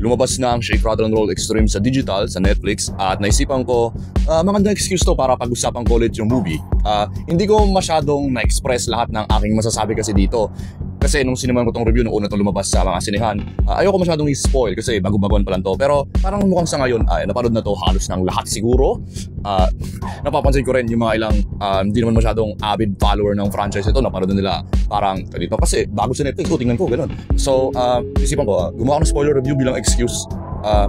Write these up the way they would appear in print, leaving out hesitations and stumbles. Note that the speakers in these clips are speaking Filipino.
lumabas na ang Shake, Rattle and Roll Extreme sa digital, sa Netflix, at naisipan ko, magandang excuse to para pag-usapan ko ulit yung movie. Hindi ko masyadong na-express lahat ng aking masasabi kasi dito. Kasi nung sinimulan ko tong review, nung una itong lumabas sa mga sinehan, ayoko masyadong i-spoil kasi bago-baguan pa lang to. Pero parang mukhang sa ngayon, napanood na to halos ng lahat siguro. Napapansin ko rin yung mga ilang hindi naman masyadong avid follower ng franchise ito, napanood na nila parang dito kasi bago sa Netflix, tingnan ko, ganun. So, isipan ko, gumawa ko ng spoiler review bilang excuse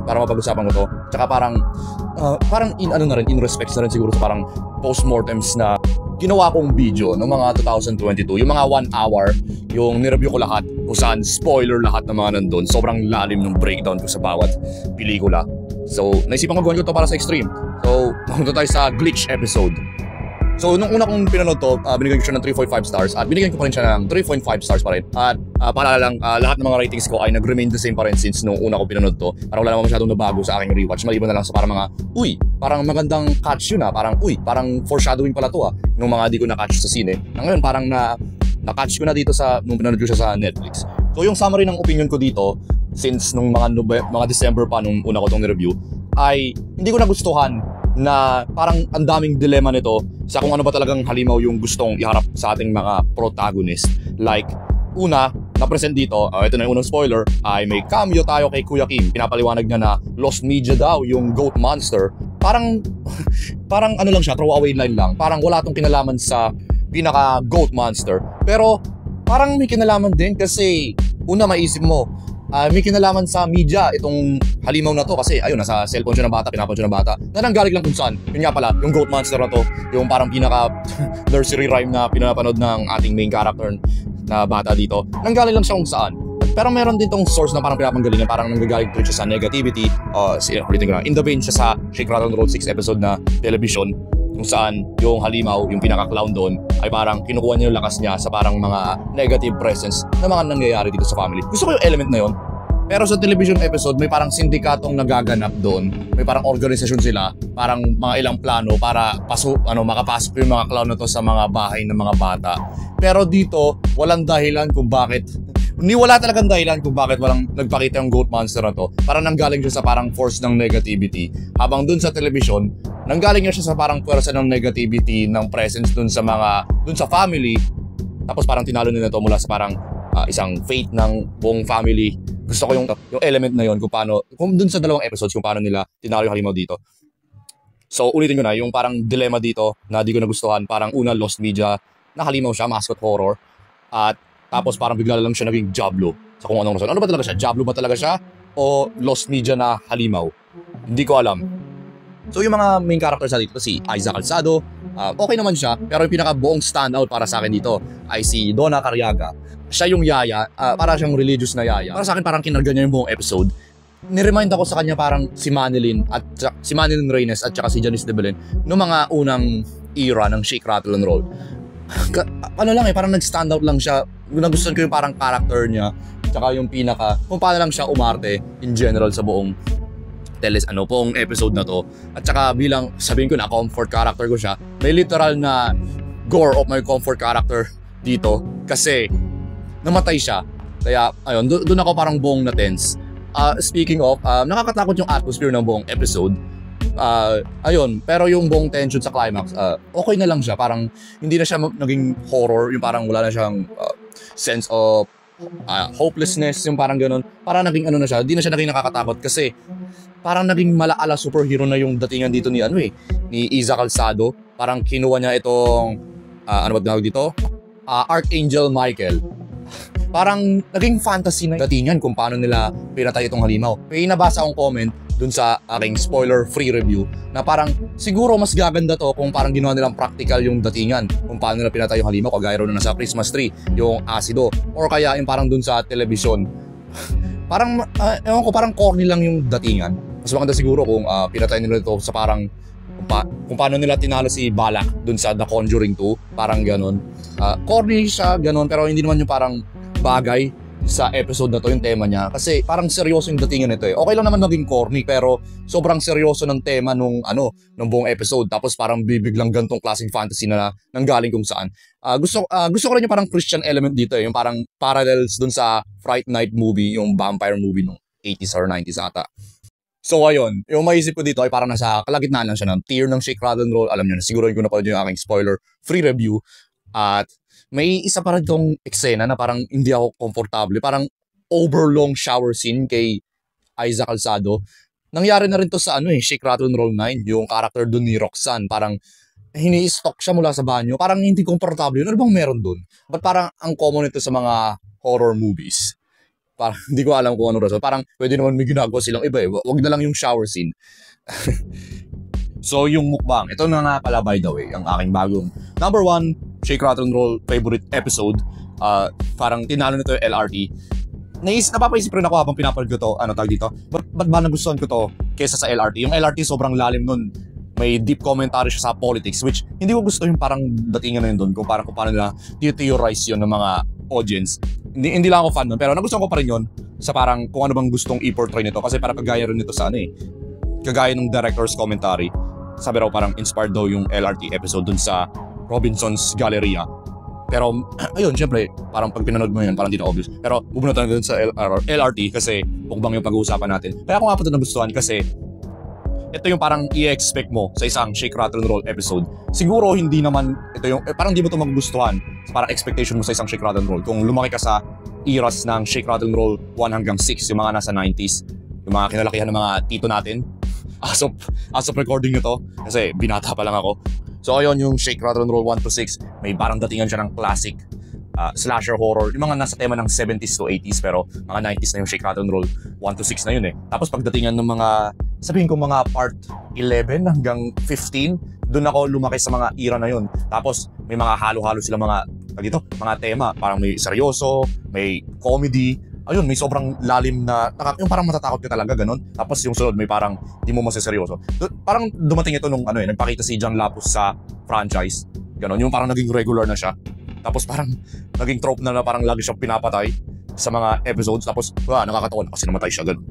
para mapag-usapan ko to. Tsaka parang in respect na rin siguro sa parang post-mortems na ginawa kong video noong mga 2022, yung mga 1 hour, yung nireview ko lahat, kung saan spoiler lahat ng mga nandun. Sobrang lalim ng breakdown ko sa bawat pelikula. So, naisipan ko gawin ko to para sa extreme. So, pumunta tayo sa glitch episode. So, nung una kong pinanood to, binigyan ko siya ng 3.5 stars at binigyan ko pa rin siya ng 3.5 stars pa rin. At paalala lang, lahat ng mga ratings ko ay nag-remain the same pa rin since nung una ko pinanood to. Parang wala naman masyadong nabago sa aking rewatch. Maliban na lang sa parang mga, parang magandang catch yun parang foreshadowing pala to nung mga di ko na-catch sa sine. Ngayon, parang na-catch ko na dito nung pinanood ko siya sa Netflix. So, yung summary ng opinion ko dito, since nung mga December pa nung una ko tong review, ay hindi ko nagustuhan na parang ang daming dilema nito sa kung ano ba talagang halimaw yung gustong iharap sa ating mga protagonist. Like, una, na-present dito, ito na yung unang spoiler, ay may cameo tayo kay Kuya Kim. Pinapaliwanag niya na lost media daw yung goat monster. Parang ano lang siya, throwaway line lang. Parang wala tong kinalaman sa pinaka goat monster. Pero parang may kinalaman din kasi una maisip mo, may kinalaman sa media itong halimaw na to kasi ayun, nasa cellphone siya ng bata, pinapanood siya ng bata na nanggaling lang kung saan. Yun nga pala, yung goat monster na to, yung parang pinaka nursery rhyme na pinapanood ng ating main character na bata dito, nanggaling lang siya kung saan. Pero meron din tong source na parang pinapanggalingan, parang nanggagaling din siya sa negativity. Ulitin ko na, in the vein siya sa Shake, Rattle and Roll 6 episode na television, kung saan yung halimaw, yung pinaka-clown doon, ay parang kinukuha niya yung lakas niya sa parang mga negative presence na mga nangyayari dito sa family. Gusto ko yung element na yun. Pero sa television episode, may parang sindikatong nagaganap doon. May parang organisasyon sila, parang mga ilang plano para makapasok yung mga clown na to sa mga bahay ng mga bata. Pero dito, walang dahilan kung bakit. Wala talagang dahilan kung bakit walang nagpakita yung goat monster na to. Parang nanggaling siya sa parang force ng negativity. Habang dun sa television, nanggaling siya sa parang pwersa ng negativity, ng presence dun sa family. Tapos parang tinalo nila to mula sa parang isang fate ng buong family. Gusto ko yung element na yon kung dun sa dalawang episodes, kung paano nila tinalo yung halimaw dito. So ulitin ko na, yung parang dilemma dito na di ko nagustuhan, parang una lost media, na halimaw siya, mascot horror. At tapos parang bigla lang siya naging Diablo sa kung anong rason. Ano ba talaga siya? Diablo ba talaga siya? O lost media na halimaw? Hindi ko alam. So yung mga main characters dito, si Aiza Calzado, okay naman siya. Pero yung pinaka-buong standout para sa akin dito ay si Donna Cariaga. Siya yung yaya, para siyang religious na yaya. Para sa akin parang kinarga niya yung buong episode. Niremind ako sa kanya parang si Manilyn Reynes at saka si Janice de Belen noong mga unang era ng Shake, Rattle and Roll. Parang nag-stand out lang siya. Nagustuhan ko yung parang character niya, tsaka yung kung paano lang siya umarte in general sa buong buong episode na to. At saka bilang sabihin ko na comfort character ko siya, may literal na gore of my comfort character dito kasi namatay siya. Kaya ayun, doon ako parang buong na-tense. Speaking of, nakakatakot yung atmosphere ng buong episode. Pero yung buong tension sa climax, okay na lang siya. Parang hindi na siya naging horror, yung parang wala na siyang sense of hopelessness, yung parang ganun. Parang naging na siya, hindi na siya naging nakakatakot kasi parang naging malaala superhero na yung datingan dito ni Aiza Calzado. Parang kinuha niya itong ano ba tawag dito? Archangel Michael. Parang naging fantasy na datingan kung paano nila pinatay itong halimaw. May nabasa akong comment dun sa aking spoiler-free review na parang siguro mas gaganda to kung parang ginawa nilang practical yung datingan kung paano nila pinatay yung halimaw, kagaya rin na sa Christmas tree, yung asido, or kaya yung parang dun sa television. Parang, ewan ko, parang corny lang yung datingan. Mas maganda siguro kung pinatay nila ito sa parang kung paano nila tinalo si Balak dun sa The Conjuring 2, parang ganon. Corny siya, ganon, pero hindi naman yung parang bagay sa episode na to yung tema niya kasi parang seryoso yung datingan nito eh. Okay lang naman maging corny pero sobrang seryoso ng tema nung buong episode, tapos parang bibiglang gantong klaseng fantasy na nanggaling kung saan. Gusto ko rin yung parang Christian element dito eh, yung parang parallels dun sa Fright Night movie, yung vampire movie nung 80s or 90s ata. So ayun, yung maisip ko dito ay parang nasa kalagitnaan lang siya ng tier ng Shake, Rattle, and Roll. Alam nyo na, siguro ko na pa yung aking spoiler-free review. At may isa pa rin tong eksena na parang hindi ako komportable. Parang overlong shower scene kay Aiza Calzado. Nangyari na rin to sa Shake, Rattle, and Roll 9. Yung character dun ni Roxanne, parang hini-stalk siya mula sa banyo. Parang hindi komportable yun. Ano bang meron dun? But parang ang common ito sa mga horror movies. Parang hindi ko alam kung ano rason. Parang pwede naman may ginagawa silang iba eh. Wag na lang yung shower scene. So yung mukbang, ito na nga pala by the way, ang aking bagong number 1 Shake, Rattle, and Roll favorite episode. Parang tinalo nito yung LRT. Napapaisip rin ako habang pinapanood ko to, tag dito. Ba't ba nagustuhan ko to kesa sa LRT? Yung LRT sobrang lalim nun. May deep commentary siya sa politics, which hindi ko gusto yung parang datingan na yun doon kung paano nila theorize yun ng mga audience. Hindi lang ako fan nun, pero nagustuhan ko pa rin yun sa parang kung ano bang gustong i-portray nito. Kasi parang kagaya rin nito sa kagaya ng director's commentary. Sabi raw parang inspired daw yung LRT episode dun sa Robinson's Galleria. Pero ayun, syempre, parang pag pinanood mo yun, parang di na obvious. Pero bubunot na dun sa LRT kasi mukbang yung pag-uusapan natin. Kaya ako nga pa ito nagustuhan kasi ito yung parang i-expect mo sa isang Shake, Rattle, and Roll episode. Siguro hindi naman ito yung parang di mo ito magugustuhan. Parang expectation mo sa isang Shake, Rattle, and Roll kung lumaki ka sa eras ng Shake, Rattle, and Roll 1 hanggang 6, yung mga nasa 90s, yung mga kinalakihan ng mga tito natin. As of recording nito kasi binata pa lang ako. So ayun, yung Shake, Rattle, and Roll 1 to 6, may parang datingan siya ng classic slasher horror, yung mga nasa tema ng 70s to 80s, pero mga 90s na yung Shake, Rattle, and Roll 1 to 6 na yun eh. Tapos pagdatingan ng mga, sabihin ko mga part 11 hanggang 15, doon ako lumaki sa mga era na yun. Tapos may mga halo-halo sila mga tema, parang may seryoso, may comedy, ayun, may sobrang lalim na, yung parang matatakot ka talaga, ganun. Tapos yung sunod, may parang di mo maseseryoso. Parang dumating ito nung nagpakita si John Lapus sa franchise, ganun, yung parang naging regular na siya. Tapos parang naging trope na parang lagi siyang pinapatay sa mga episodes. Tapos nakakatawa na kasi namatay siya, ganun.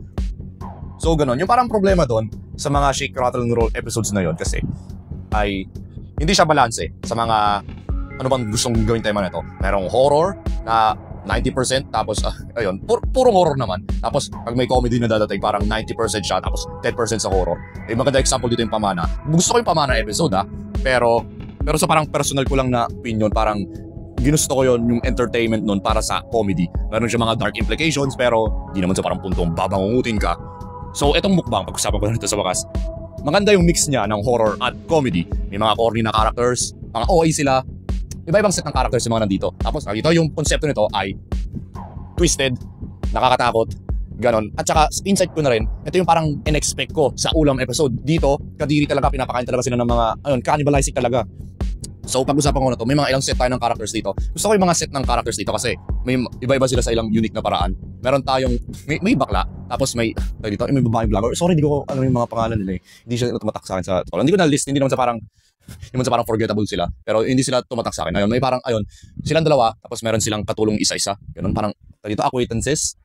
So ganun, yung parang problema doon sa mga Shake, Rattle, and Roll episodes na yon kasi ay hindi siya balanse sa mga ano bang gustong gawin tema na ito. Merong horror na 90%, tapos ayun, purong horror naman. Tapos pag may comedy na dadating, parang 90% siya, tapos 10% sa horror. Maganda example dito yung Pamana. Gusto ko yung Pamana episode pero sa parang personal ko lang na opinion, parang ginusto ko yon yung entertainment nun para sa comedy. Meron siya mga dark implications, pero di naman sa parang puntong babangungutin ka. So etong mukbang, pag-usapan ko na nito sa wakas, maganda yung mix niya ng horror at comedy. May mga corny na characters, mga OA sila, iba-ibang set ng characters yung mga nandito. Tapos dito yung konsepto nito ay twisted, nakakatakot, ganon. At saka insight ko na rin, ito yung parang in-expect ko sa ulam episode. Dito, kadiri talaga, pinapakain talaga sila ng mga cannibalizing talaga. So pag-usapan ko na to, may mga ilang set tayo ng characters dito. Gusto ko yung mga set ng characters dito kasi may iba-iba sila sa ilang unique na paraan. Meron tayong may bakla, tapos may babaeng vlogger. Sorry, hindi ko alam yung mga pangalan nila eh. Hindi siya tumatak sa akin sa hindi ko na list, hindi naman sa parang forgettable sila, pero hindi sila tumatak sa akin. Ayun, may parang silang dalawa, tapos meron silang katulong isa-isa. Ganun, parang dito acquaintances.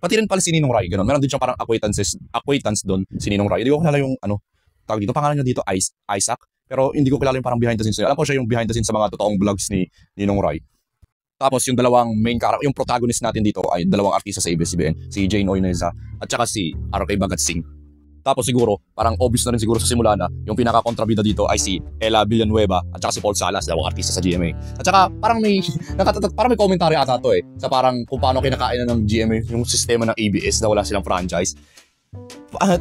Pati rin pala si Ninong Rai, ganun. Meron din siyang parang acquaintance doon, si Ninong Rai. Hindi ko kilala yung tawag dito, pangalan niya dito Isaac. Pero hindi ko kilala yung parang behind the scenes. Alam ko siya yung behind the scenes sa mga totoong vlogs ni Ninong Rai. Tapos yung dalawang main character, yung protagonist natin dito ay dalawang artista sa ABS-CBN, si Jane Oineza at saka si RK Bagat Singh. Tapos siguro, parang obvious na rin siguro sa simula na yung pinaka-kontrabida dito ay si Ella Villanueva at saka si Paul Salas, dalawang artista sa GMA. At saka parang may commentary ata to sa parang kung paano kinakain na ng GMA yung sistema ng ABS na wala silang franchise.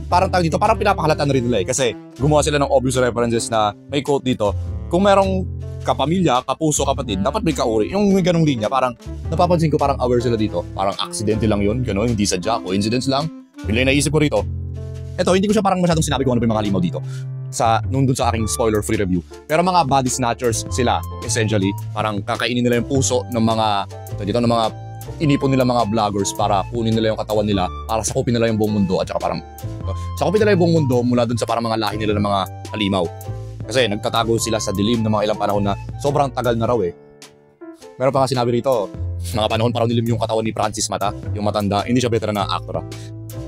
Parang tawag dito, parang pinapakalataan na rin nila kasi gumawa sila ng obvious references na may quote dito, kung merong kapamilya, kapuso, kapatid, dapat may kauri. Yung may ganong linya, parang napapansin ko parang aware sila dito. Parang aksidente lang yun, gano'n, hindi sadya, coincidence lang. Yun lang naisip ko rito. Eto, hindi ko siya parang masyadong sinabi kung ano yung mga limaw dito nung dun sa aking spoiler-free review. Pero mga body snatchers sila, essentially, parang kakainin nila yung puso ng mga inipon nila mga vloggers para kunin nila yung katawan nila, para sakupin nila yung buong mundo, at saka parang sakupin nila yung buong mundo mula dun sa parang mga lahi nila ng mga halimaw. Kasi nagtatago sila sa dilim ng mga ilang panahon na sobrang tagal na raw eh. Meron pa nga sinabi rito, mga panahon parang nilim yung katawan ni Francis Mata, yung matanda, hindi siya veteran na actor.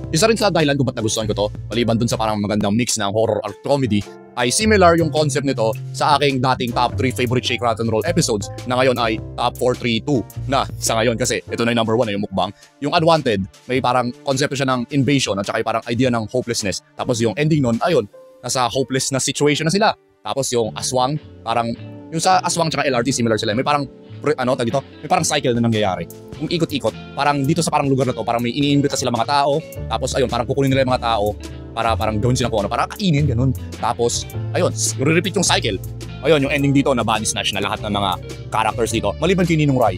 Isa rin sa dahilan kung ba't nagustuhan ko to, maliban dun sa parang magandang mix ng horror at comedy, ay similar yung concept nito sa aking dating top 3 favorite Shake Rattle Roll episodes na ngayon ay top 4, 3, 2 na sa ngayon kasi ito na yung number 1 na yung mukbang. Yung Unwanted, may parang konsepto siya ng invasion at saka parang idea ng hopelessness. Tapos yung ending nun, ayun, nasa hopeless na situation na sila. Tapos yung Aswang, parang yung sa Aswang tsaka LRT similar sila. May parang may parang cycle na nangyayari. Yung ikot-ikot, parang dito sa parang lugar na to, parang may iniimbita sila mga tao, tapos ayun, parang kukunin nila yung mga tao para parang gawin sila kung ano, para kainin, ganun. Tapos, ayun, re-repeat yung cycle. Ayun, yung ending dito na body snatch na lahat ng mga characters dito. Maliban kay Ninong Rai,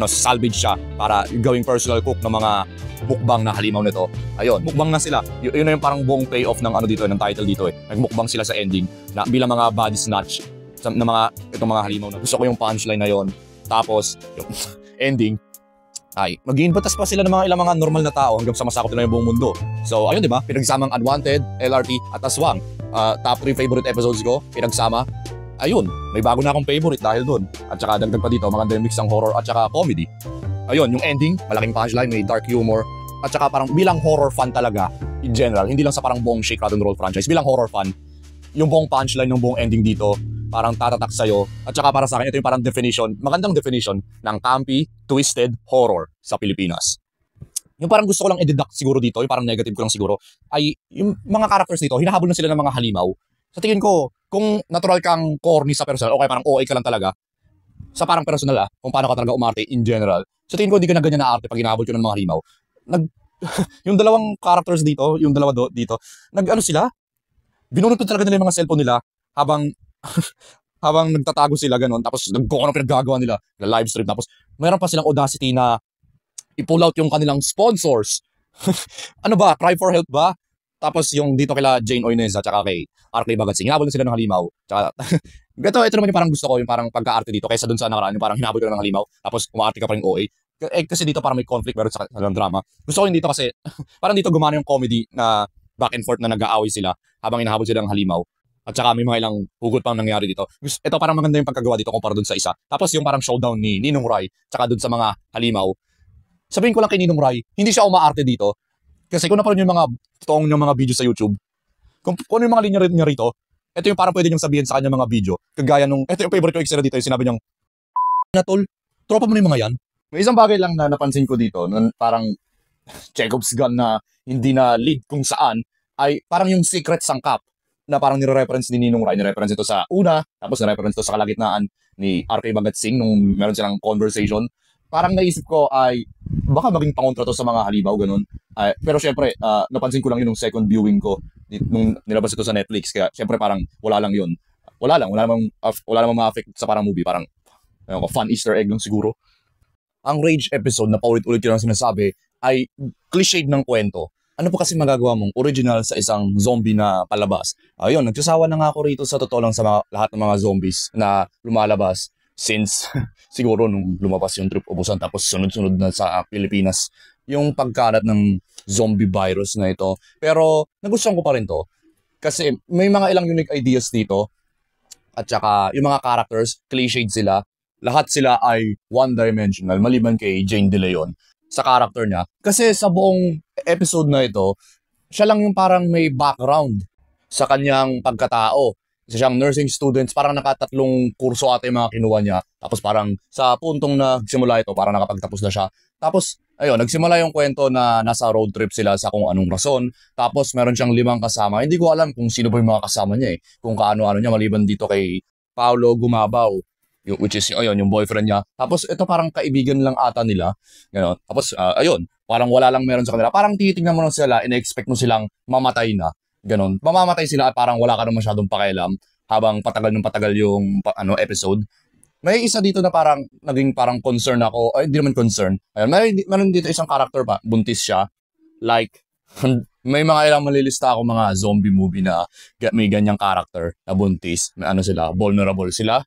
salvage siya para gawing personal cook ng mga mukbang na halimaw nito. Ayun, mukbang na sila. Yun na yung parang buong payoff ng dito, ng title dito eh. Nagmukbang sila sa ending na bilang mga body snatch ng mga itong mga halimaw na. Gusto ko yung punchline na yon. Tapos, yung ending, ay, mag-iinbatas pa sila ng mga ilang mga normal na tao hanggang sa masakop nila yung buong mundo. So, ayun, di ba? Pinagsamang Unwanted, LRT, at Aswang. Top 3 favorite episodes ko, pinagsama. Ayun, may bago na akong favorite dahil dun. At saka dagdag pa dito, maganda yung mix ng horror at saka comedy. Ayun, yung ending, malaking punchline, may dark humor. At saka parang bilang horror fan talaga, in general, hindi lang sa parang buong Shake, Rattle, Roll franchise, bilang horror fan, yung buong punchline ng buong ending dito, parang tatatak sa'yo. At saka para sa akin, ito yung parang definition, magandang definition ng campy, twisted horror sa Pilipinas. Yung parang gusto ko lang i-deduct siguro dito, yung parang negative ko lang siguro, ay yung mga characters dito, hinahabol na sila ng mga halimaw. Sa tingin ko, kung natural kang corny sa personal, okay, parang OA ka lang talaga, sa parang personal kung paano ka talaga umarte in general, sa tingin ko, hindi ka na ganyan na arte pag hinahabol ko ng mga halimaw. Yung dalawang characters dito, yung dalawa dito, sila, binunot ko talaga nila yung mga cellphone nila habang habang nagtatago sila ganun, tapos kung ano pinaggagawa nila na live stream, tapos mayroon pa silang audacity na i-pull out yung kanilang sponsors. Ano ba? Cry for help ba? Tapos yung dito kila Jane Oineza tsaka kay RK Bagatsing, hinabol na sila ng halimaw. Tsaka, ito naman yung parang gusto ko, yung parang pagka-arte dito kaysa dun sa nakaraan, yung parang hinabol ka ng halimaw, tapos umaarte ka pa rin OA. Kasi dito parang may conflict meron sa drama. Gusto ko yung dito kasi, parang dito gumana yung comedy na back and forth na nag-aaway sila habang hinahabol sila ng halimaw. At saka may mga ilang hugot pang nangyari dito. Ito parang maganda yung pagkagawa dito kumpara dun sa isa. Tapos yung parang showdown ni Ninong Rai tsaka dun sa mga halimaw. Sabihin ko lang kay Ninong Rai, hindi siya umaarte dito. Kasi kung napanood yung mga toong yung mga video sa YouTube, kung ano yung mga linya niya rito, ito yung parang pwede niyong sabihin sa kanya mga video. Kagaya nung, ito yung favorite ko eksena dito, yung sinabi niyang, Natol, tropa mo na yung mga yan. May isang bagay lang na napansin ko dito, na parang Chekhov's gun na hindi na lead kung saan, ay parang yung secret sangkap na parang nire-reference ni Ninong Rai, nire-reference ito sa una, tapos nire-reference ito sa kalagitnaan ni RK Bagatsing nung meron silang conversation. Parang naisip ko ay baka maging pangontra to sa mga halimaw, ganun. Pero syempre, napansin ko lang yun nung second viewing ko nung nilabas ito sa Netflix. Kaya syempre parang wala lang yun. Wala namang ma-affect sa parang movie. Parang fun Easter egg lang siguro. Ang Rage episode na paulit-ulit yun ang sinasabi ay cliched ng kwento. Ano po kasi magagawa mong original sa isang zombie na palabas? Ayun, nagsasawa na nga ako rito sa totoo lang sa lahat ng mga zombies na lumalabas since siguro nung lumabas yung Trip Ubusan tapos sunod-sunod na sa Pilipinas yung pagkalat ng zombie virus na ito. Pero nagustuhan ko pa rin to kasi may mga ilang unique ideas dito at saka yung mga characters, cliched sila. Lahat sila ay one-dimensional maliban kay Jane De Leon sa character niya. Kasi sa buong episode na ito, siya lang yung parang may background sa kanyang pagkatao. Kasi siyang nursing students, parang nakatatlong kurso ata yung mga kinuha niya. Tapos parang sa puntong nagsimula ito, parang nakapagtapos na siya. Tapos, ayun, nagsimula yung kwento na nasa road trip sila sa kung anong rason. Tapos meron siyang 5 kasama. Hindi ko alam kung sino pa yung mga kasama niya Kung kaano-ano niya, maliban dito kay Paolo Gumabaw. Which is yung boyfriend niya. Tapos ito parang kaibigan lang ata nila. Gano'n. Tapos ayun, parang wala lang meron sa kanila. Parang titignan mo lang sila, ina-expect mo silang mamatay na. Gano'n. Mamamatay sila at parang wala ka na masyadong pakialam habang patagal ng patagal yung episode. May isa dito na parang naging parang concern ako. Ay, hindi naman concern. Ayun, meron dito isang character pa, buntis siya. Like may mga ilang malilista ako mga zombie movie na may ganyang character na buntis. May sila, vulnerable sila.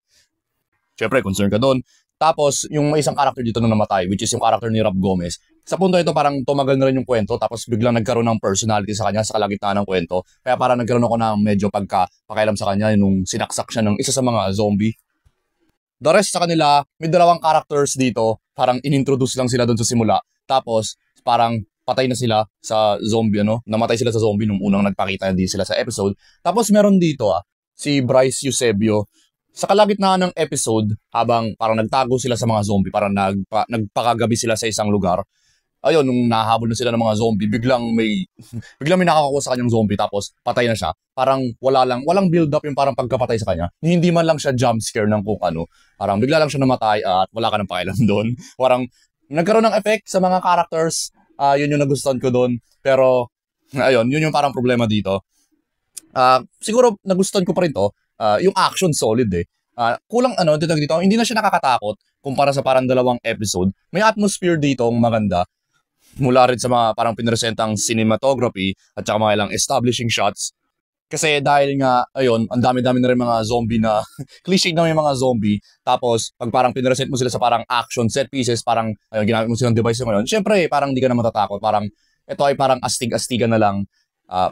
Siyempre, concern ka doon. Tapos, yung may isang character dito na namatay, which is yung character ni Rob Gomez. Sa punto ito, parang tumagal na rin yung kwento, tapos biglang nagkaroon ng personality sa kanya sa kalagitnaan ng kwento. Kaya parang nagkaroon ako ng medyo pakialam sa kanya nung sinaksak siya ng isa sa mga zombie. The rest sa kanila, may 2 characters dito, parang inintroduce lang sila doon sa simula. Tapos, parang patay na sila sa zombie, namatay sila sa zombie nung unang nagpakita din sila sa episode. Tapos, meron dito, si Bryce Eusebio, sa kalagitnaan ng episode, habang parang nagtago sila sa mga zombie, parang nagpakagabi sila sa isang lugar. Ayun, nung nahabol na sila ng mga zombie, biglang may nakakuha sa kanyang zombie tapos patay na siya. Parang walang build up yung parang pagkapatay sa kanya. Hindi man lang siya jump scare ng kung ano. Parang bigla lang siya namatay at wala ka ng pakialam doon. Parang nagkaroon ng effect sa mga characters. Yun yung nagustuhan ko doon. Pero ayun, yun yung parang problema dito. Siguro nagustuhan ko pa rin to. Yung action solid eh. Kulang dito, hindi na siya nakakatakot kumpara sa parang dalawang episode. May atmosphere dito maganda. Mula rin sa mga parang pinresentang cinematography at saka mga ilang establishing shots. Kasi dahil nga, ayun, ang dami-dami na rin mga zombie na, cliche na may mga zombie. Tapos, pag parang pinresent mo sila sa parang action set pieces, parang, ayun, ginamit mo silang device ngayon. Siyempre, parang di ka na matatakot. Parang, ito ay parang astig-astigan na lang.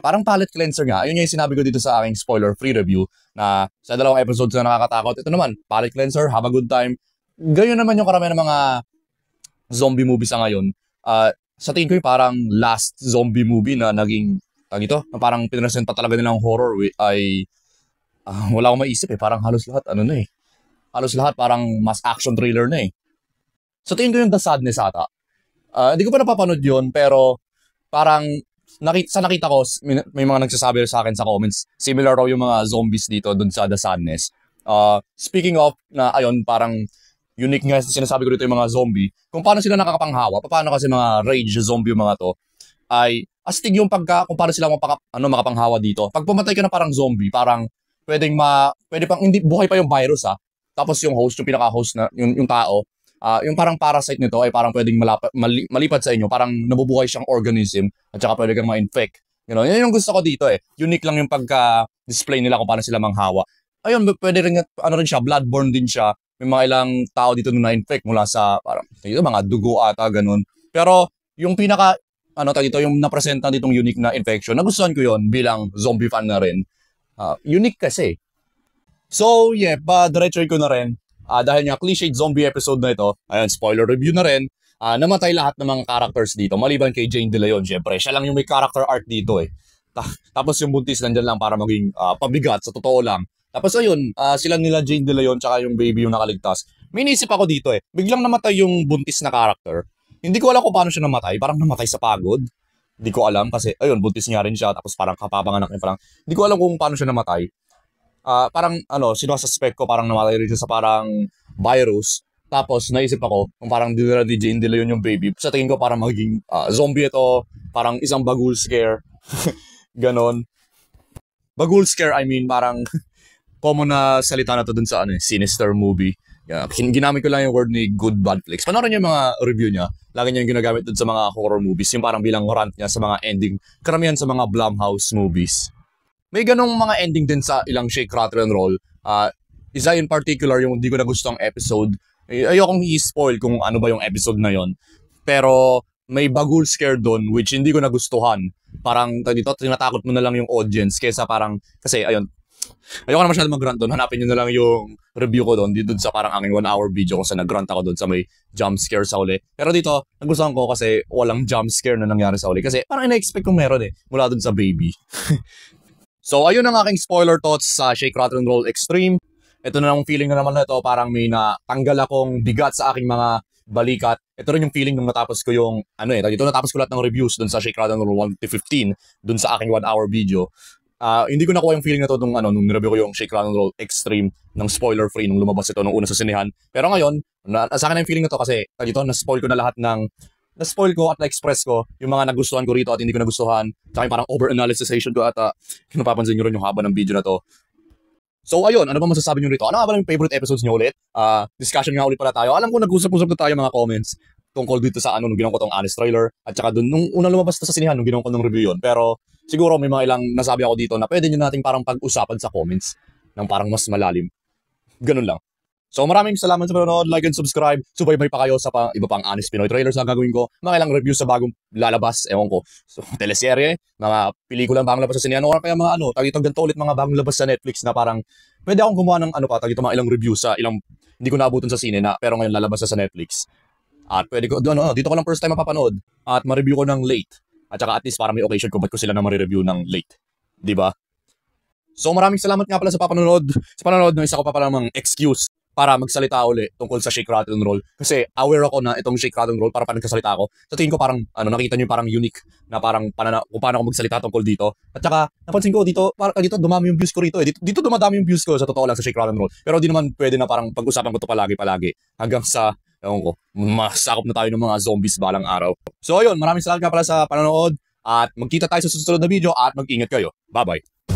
Parang palette cleanser nga. Ayun yung sinabi ko dito sa aking spoiler-free review na sa dalawang episodes na nakakatakot. Ito naman, palette cleanser, have a good time. Ganyan naman yung karamihan ng mga zombie movies sa ngayon. Sa tingin ko yung parang last zombie movie na naging, na parang pinresent pa talaga nilang horror ay wala akong maisip eh. Parang halos lahat, halos lahat parang mas action thriller na eh. Sa tingin ko yung The Sadness ata. Hindi ko pa napapanood yun, pero parang sa nakita ko, may mga nagsasabi sa akin sa comments, similar raw yung mga zombies dito dun sa The Sadness. Speaking of, na ayun, parang unique nga sinasabi ko dito yung mga zombie, kung paano sila nakakapanghawa, paano kasi mga rage zombie yung mga to, ay astig yung kung paano sila makapanghawa dito. Pag pumatay ka na parang zombie, parang pwede pang, hindi, buhay pa yung virus tapos yung host, yung pinaka-host na, yung tao, yung parang parasite nito ay parang pwedeng malipat sa inyo, parang nabubuhay siyang organism, at saka pwede kang ma-infect. Yan yung gusto ko dito eh. Unique lang yung pagka-display nila kung paano sila manghawa. Ayun, pwede rin, rin siya, bloodborne din siya. May mga ilang tao dito na na-infect mula sa parang mga dugo ata ganun. Pero yung pinaka yung napresenta ditong unique na infection, nagustuhan ko yon bilang zombie fan na rin. Unique kasi. So yeah, diretsoy ko na rin. Dahil nga cliched zombie episode na ito, ayun, spoiler review na rin. Namatay lahat ng mga characters dito, maliban kay Jane De Leon, syempre. Siya lang yung may character arc dito eh. Tapos yung buntis nandyan lang para maging pabigat, sa totoo lang. Tapos ayun, sila nila Jane De Leon tsaka yung baby yung nakaligtas. May inisip ako dito eh. Biglang namatay yung buntis na character. Hindi ko alam kung paano siya namatay. Parang namatay sa pagod. Hindi ko alam kasi ayun, buntis niya rin siya. Tapos parang kapapanganak niya parang. Hindi ko alam kung paano siya namatay. Parang sinasuspect ko parang namatay rin siya sa parang virus. Tapos naisip ako kung parang dinala ni Jane De Leon yung baby. Sa tingin ko parang magiging zombie ito. Parang isang bagul scare. Ganon. Bagul scare, I mean parang common na salita na to dun sa sinister movie. Ginamit ko lang yung word ni Good Bad Flicks. Panoorin niyo yung mga review niya. Lagi niya yung ginagamit dun sa mga horror movies. Yung parang bilang rant niya sa mga ending. Karamihan sa mga Blumhouse movies. May ganong mga ending din sa ilang Shake, Rattle, and Roll. Isa in particular yung hindi ko na gustong episode. Ayokong i-spoil kung ano ba yung episode na yon. Pero may bagul scare doon which hindi ko nagustuhan. Parang dito, tinatakot mo na lang yung audience kesa parang, kasi ayun, ayoko na masyado mag-grunt doon. Hanapin nyo na lang yung review ko doon. Dito sa parang aking 1-hour video kung saan nag-grunt ako doon sa may jump scare sa uli. Pero dito, nagustuhan ko kasi walang jump scare na nangyari sa uli. Kasi parang ina-expect kong meron mula doon sa baby. So, ayun ang aking spoiler thoughts sa Shake, Rattle, and Roll Extreme. Ito na lang feeling na naman na ito. Parang may natanggal akong bigat sa aking mga balikat. Ito rin yung feeling nung natapos ko yung, dito natapos ko lahat ng reviews doon sa Shake, Rattle, and Roll 1-15, doon sa aking 1-hour video. Hindi ko nakuha yung feeling na to nung nireview ko yung Shake, Rattle, and Roll Extreme ng spoiler free nung lumabas ito nung una sa sinehan. Pero ngayon, sa akin yung feeling na to kasi dito na-spoil ko na lahat na-spoil ko at na-express ko yung mga nagustuhan ko rito at hindi ko nagustuhan. Tsaka yung parang over-analyzation ko at napapansin nyo rin yung haba ng video na to. So ayun, ano ba masasabi nyo rito? Ano nga ba yung favorite episodes nyo ulit? Discussion nga ulit pala tayo. Alam ko nag-usap-usap na tayo mga comments tungkol dito sa nung ginawa ko tong honest trailer at saka dun nung unang lumabas to sa sinehan nung ginawa ko ng review yun. Pero siguro may mga ilang nasabi ako dito na pwede nyo nating parang pag-usapan sa comments ng parang mas malalim. Ganun lang. So maraming salamat sa panonood, like and subscribe. Subaybay pa kayo sa iba pang honest Pinoy trailers na gagawin ko. Mga ilang reviews sa bagong lalabas, ewan ko. So, teleserye, mga pelikula bagong labas sa sinehan, o kaya mga ganito ulit mga bagong labas sa Netflix na parang pwede akong gumawa ng mga ilang reviews sa ilang hindi ko naabutan sa sine na pero ngayon lalabas sa Netflix. At pwede ko dito ko lang first time mapapanood at ma-review ko ng late. At saka at least para may occasion ko ba't ko sila na ma-review ng late. 'Di ba? So maraming salamat nga pala sa panonood ng isa ko pa palang excuse para magsalita uli tungkol sa Shake, Rattle, and Roll. Kasi aware ako na itong Shake, Rattle, and Roll para nagkasalita ako. Sa tingin ko parang, nakita niyo parang unique na parang kung paano ako magsalita tungkol dito. At saka, napansin ko dito, parang dito dumami yung views ko rito eh. Dito dumadami yung views ko sa totoo lang sa Shake, Rattle, and Roll. Pero di naman pwede na parang pag-usapan ko to palagi. Hanggang sa, ewan ko, masakop na tayo ng mga zombies balang araw. So ayun, maraming salamat nga pala sa panonood. At magkita tayo sa susunod na video at mag-ingat kayo. Bye-bye.